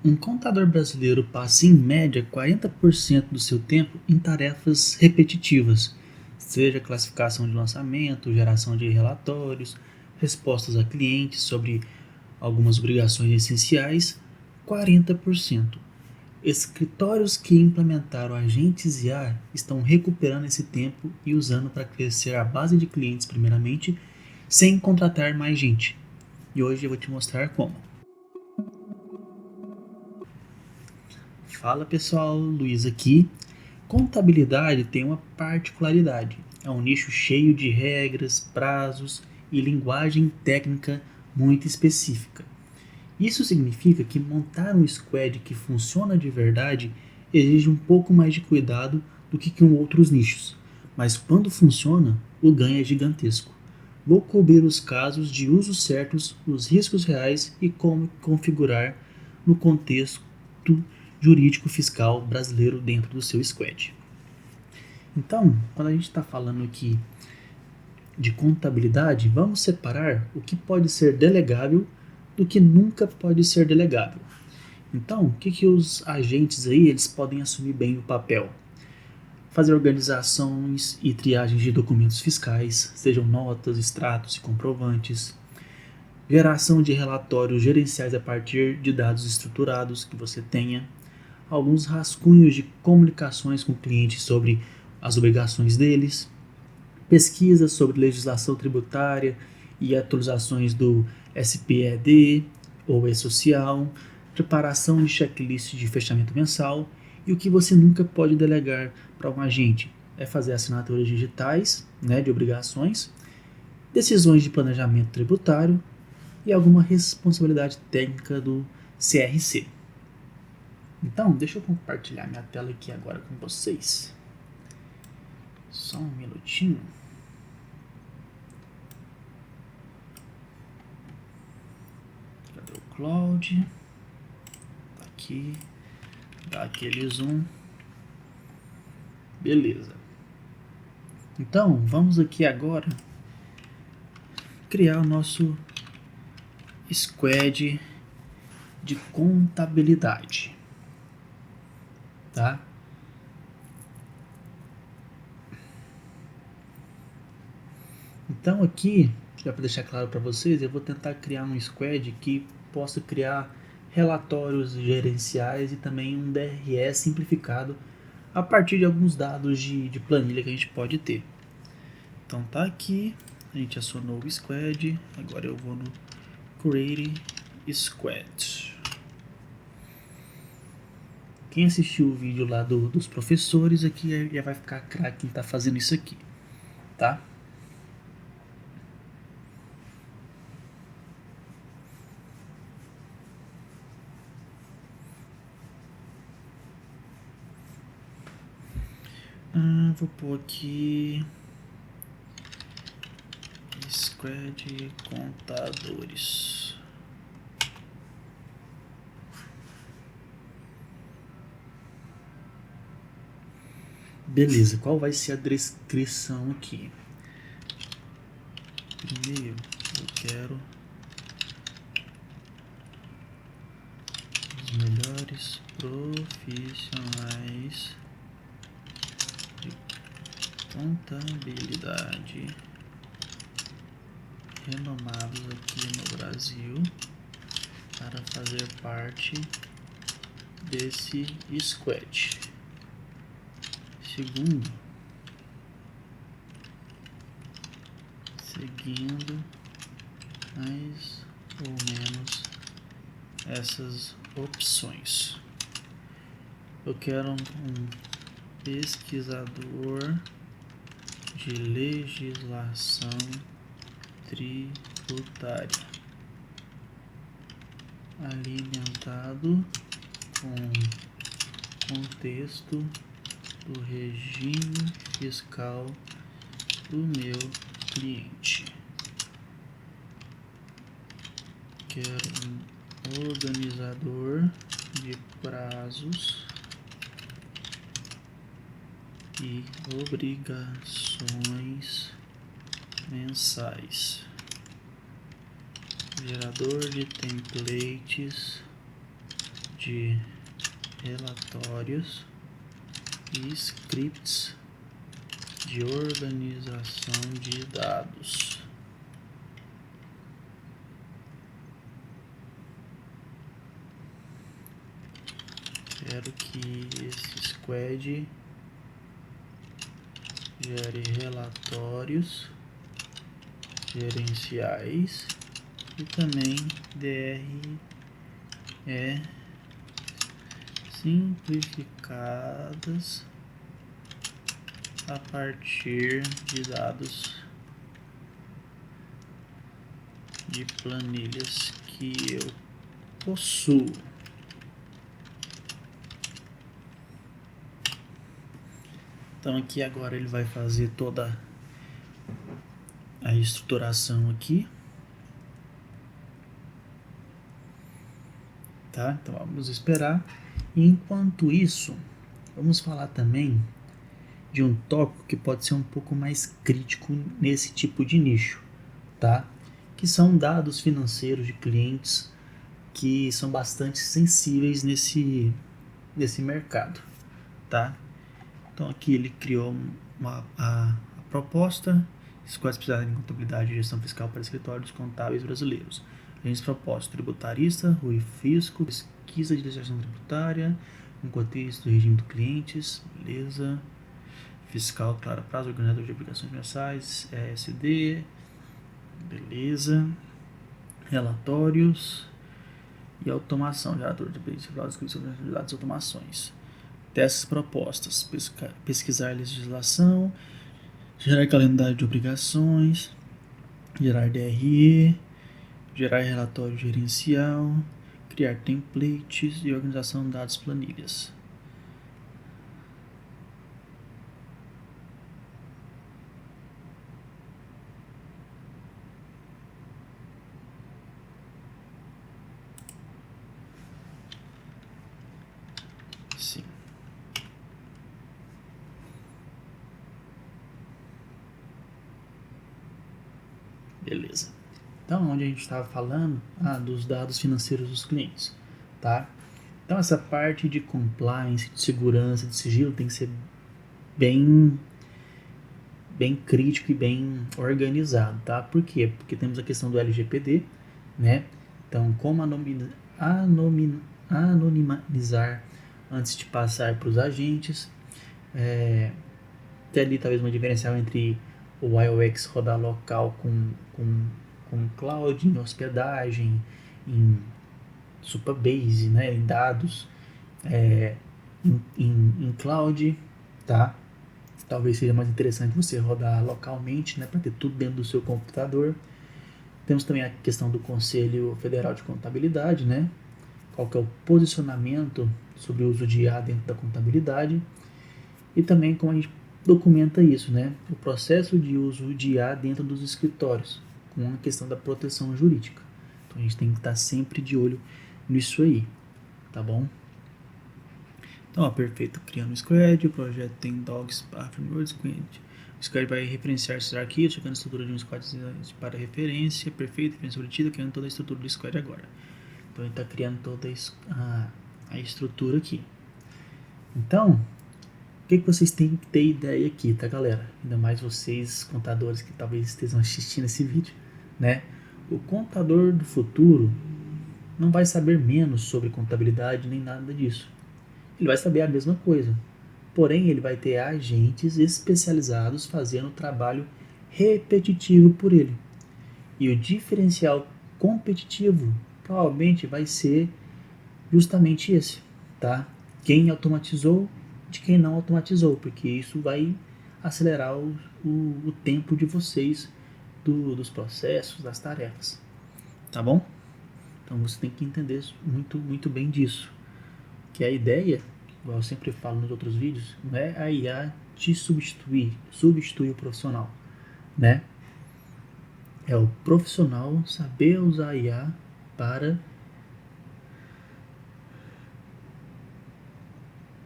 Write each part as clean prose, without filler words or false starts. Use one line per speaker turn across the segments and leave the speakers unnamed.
Um contador brasileiro passa em média 40% do seu tempo em tarefas repetitivas, seja classificação de lançamento, geração de relatórios, respostas a clientes sobre algumas obrigações essenciais, 40%. Escritórios que implementaram agentes IA estão recuperando esse tempo e usando para crescer a base de clientes primeiramente, sem contratar mais gente. E hoje eu vou te mostrar como. Fala pessoal, Luiz aqui. Contabilidade tem uma particularidade. É um nicho cheio de regras, prazos e linguagem técnica muito específica. Isso significa que montar um squad que funciona de verdade exige um pouco mais de cuidado do que com outros nichos, mas quando funciona, o ganho é gigantesco. Vou cobrir os casos de usos certos, os riscos reais e como configurar no contexto jurídico fiscal brasileiro dentro do seu squad. Então, quando a gente está falando aqui de contabilidade, vamos separar o que pode ser delegável do que nunca pode ser delegável. Então, o que os agentes aí eles podem assumir bem o papel? Fazer organizações e triagens de documentos fiscais, sejam notas, extratos e comprovantes, geração de relatórios gerenciais a partir de dados estruturados que você tenha, alguns rascunhos de comunicações com clientes sobre as obrigações deles, pesquisas sobre legislação tributária e atualizações do SPED ou E-Social, preparação de checklist de fechamento mensal e o que você nunca pode delegar para um agente é fazer assinaturas digitais, de obrigações, decisões de planejamento tributário e alguma responsabilidade técnica do CRC. Então, deixa eu compartilhar minha tela aqui agora com vocês. Só um minutinho. Cadê o Cloud? Tá aqui. Dá aquele zoom. Beleza. Então, vamos aqui agora criar o nosso squad de contabilidade. Tá? Então aqui, já para deixar claro para vocês, eu vou tentar criar um squad que possa criar relatórios gerenciais e também um DRE simplificado a partir de alguns dados de planilha que a gente pode ter. Então tá aqui, a gente acionou o squad, agora eu vou no Create Squad. Quem assistiu o vídeo lá dos professores aqui já vai ficar craque em tá fazendo isso aqui, tá? Vou pôr aqui Squad Contadores. Beleza, qual vai ser a descrição aqui? Primeiro, eu quero os melhores profissionais de contabilidade renomados aqui no Brasil para fazer parte desse squad. Segundo, seguindo mais ou menos essas opções. Eu quero um pesquisador de legislação tributária alimentado com contexto do regime fiscal do meu cliente. Quero um organizador de prazos e obrigações mensais, gerador de templates de relatórios e scripts de organização de dados. Quero que esse squad gere relatórios gerenciais e também DRE simplificadas a partir de dados de planilhas que eu possuo. Então aqui agora ele vai fazer toda a estruturação aqui, tá? Então vamos esperar. E enquanto isso, vamos falar também de um tópico que pode ser um pouco mais crítico nesse tipo de nicho, tá? Que são dados financeiros de clientes que são bastante sensíveis nesse mercado, tá? Então aqui ele criou a proposta, escolas especializadas em contabilidade e gestão fiscal para escritórios contábeis brasileiros. Agência propósito, tributarista, Rui Fisco, pesquisa de legislação tributária, um contexto do regime do clientes, beleza, fiscal, claro, prazo, organizador de obrigações mensais, ESD, beleza, relatórios e automação, gerador de dados e automações. Dessas propostas, pesquisar legislação, gerar calendário de obrigações, gerar DRE, gerar relatório gerencial, criar templates e organização de dados planilhas. Sim. Beleza. Então, onde a gente estava falando dos dados financeiros dos clientes, tá? Então, essa parte de compliance, de segurança, de sigilo tem que ser bem crítico e bem organizado, tá? Por quê? Porque temos a questão do LGPD, né? Então, como anonimizar antes de passar para os agentes, ter ali talvez uma diferencial entre o IOX rodar local com cloud, em hospedagem, em Supabase, né, em dados, em cloud, tá? Talvez seja mais interessante você rodar localmente, né, para ter tudo dentro do seu computador. Temos também a questão do Conselho Federal de Contabilidade, né? Qual que é o posicionamento sobre o uso de IA dentro da contabilidade e também como a gente documenta isso, né? O processo de uso de IA dentro dos escritórios, com a questão da proteção jurídica. Então a gente tem que estar sempre de olho nisso aí, tá bom? Então, perfeito, criando o squad, o projeto tem docs, frameworks, o squad vai referenciar esses arquivos, checando a estrutura de um squad para referência, perfeito, referência obtida, criando toda a estrutura do squad agora. Então, ele está criando toda a estrutura aqui. Então, o que vocês têm que ter ideia aqui, tá, galera? Ainda mais vocês, contadores, que talvez estejam assistindo esse vídeo, né? O contador do futuro não vai saber menos sobre contabilidade nem nada disso. Ele vai saber a mesma coisa. Porém, ele vai ter agentes especializados fazendo o trabalho repetitivo por ele. E o diferencial competitivo provavelmente vai ser justamente esse, tá? Quem automatizou de quem não automatizou, porque isso vai acelerar o tempo de vocês dos processos, das tarefas, tá bom? Então você tem que entender muito bem disso, que a ideia, igual eu sempre falo nos outros vídeos, não é a IA te substituir o profissional, né? É o profissional saber usar a IA para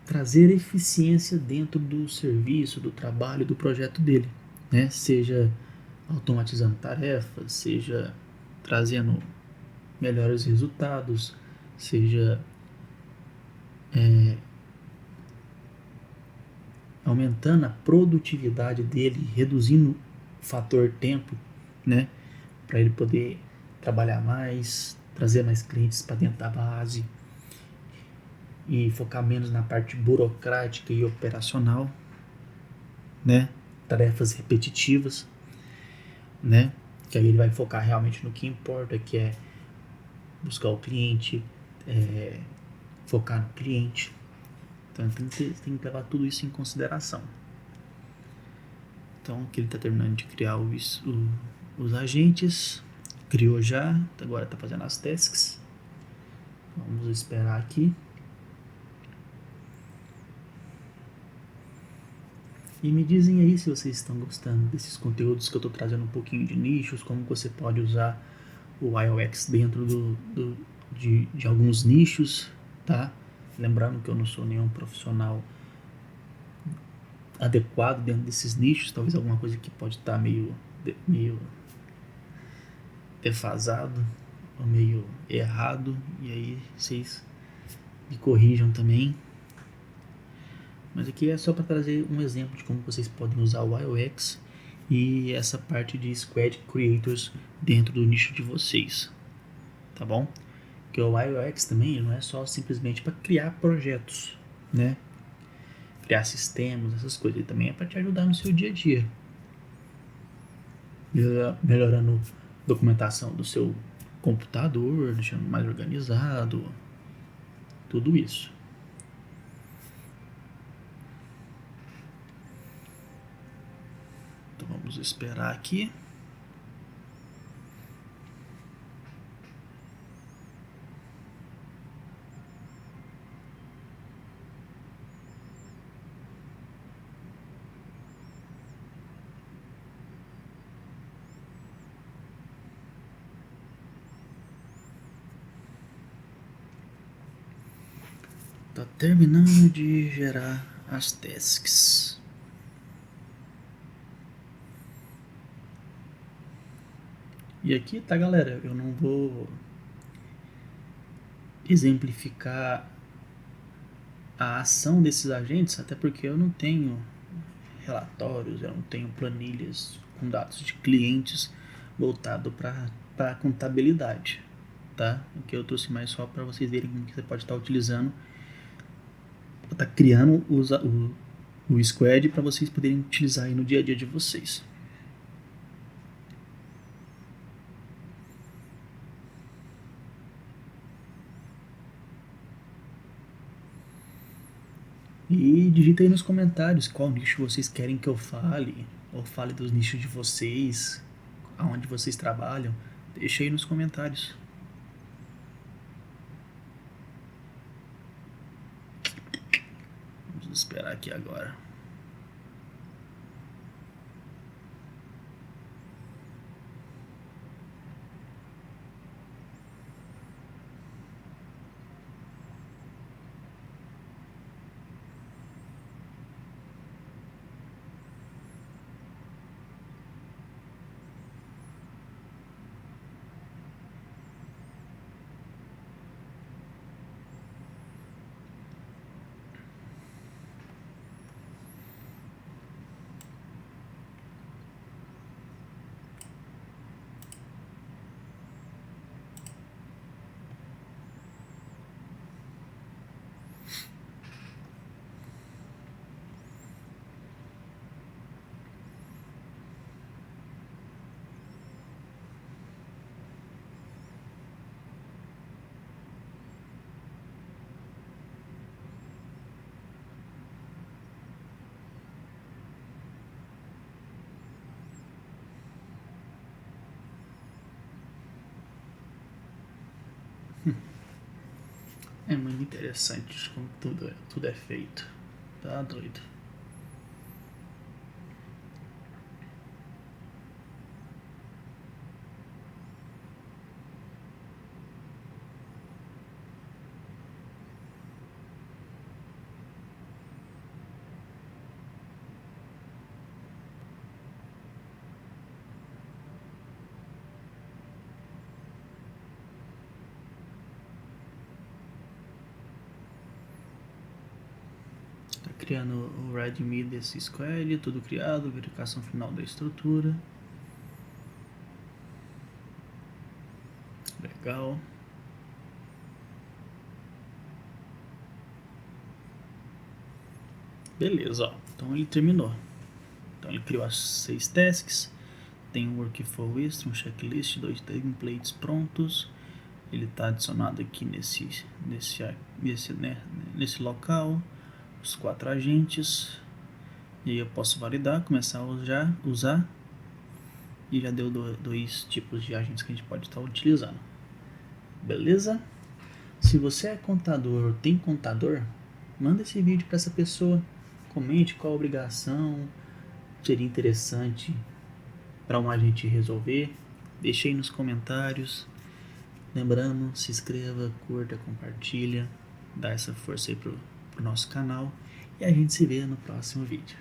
trazer eficiência dentro do serviço, do trabalho, do projeto dele, né? Seja automatizando tarefas, seja trazendo melhores resultados, seja aumentando a produtividade dele, reduzindo o fator tempo, né, para ele poder trabalhar mais, trazer mais clientes para dentro da base e focar menos na parte burocrática e operacional, né, tarefas repetitivas, né, que aí ele vai focar realmente no que importa, que é buscar o cliente, focar no cliente. Então tem que levar tudo isso em consideração. Então aqui ele está terminando de criar os agentes, criou já, agora está fazendo as tasks. Vamos esperar aqui. E me dizem aí se vocês estão gostando desses conteúdos que eu estou trazendo um pouquinho de nichos, como você pode usar o IOX dentro de alguns nichos, tá? Lembrando que eu não sou nenhum profissional adequado dentro desses nichos, talvez alguma coisa que pode estar meio defasado ou meio errado, e aí vocês me corrijam também. Mas aqui é só para trazer um exemplo de como vocês podem usar o IOX e essa parte de Squad Creators dentro do nicho de vocês, tá bom? Porque o IOX também não é só simplesmente para criar projetos, né? Criar sistemas, essas coisas, ele também é para te ajudar no seu dia a dia, melhorando a documentação do seu computador, deixando mais organizado, tudo isso. Então vamos esperar aqui. Tá terminando de gerar as tasks. E aqui tá, galera, eu não vou exemplificar a ação desses agentes, até porque eu não tenho relatórios, eu não tenho planilhas com dados de clientes voltado para contabilidade, tá? O que eu trouxe mais só para vocês verem como que você pode estar utilizando, tá criando o Squad para vocês poderem utilizar aí no dia a dia de vocês. E digita aí nos comentários qual nicho vocês querem que eu fale, ou fale dos nichos de vocês, aonde vocês trabalham. Deixa aí nos comentários. Vamos esperar aqui agora. É muito interessante como tudo é feito. Tá doido. criando o readme desse squad, tudo criado, verificação final da estrutura. Legal. Beleza, ó. Então ele terminou. Então ele criou as 6 tasks. Tem um workflow extra, um checklist, 2 templates prontos. Ele está adicionado aqui nesse local. Os 4 agentes. E aí eu posso validar, começar a usar. E já deu 2 tipos de agentes que a gente pode estar utilizando. Beleza? Se você é contador ou tem contador, manda esse vídeo para essa pessoa. Comente qual a obrigação seria interessante para um agente resolver. Deixe aí nos comentários. Lembrando, se inscreva, curta, compartilha. Dá essa força aí pro nosso canal. E a gente se vê no próximo vídeo.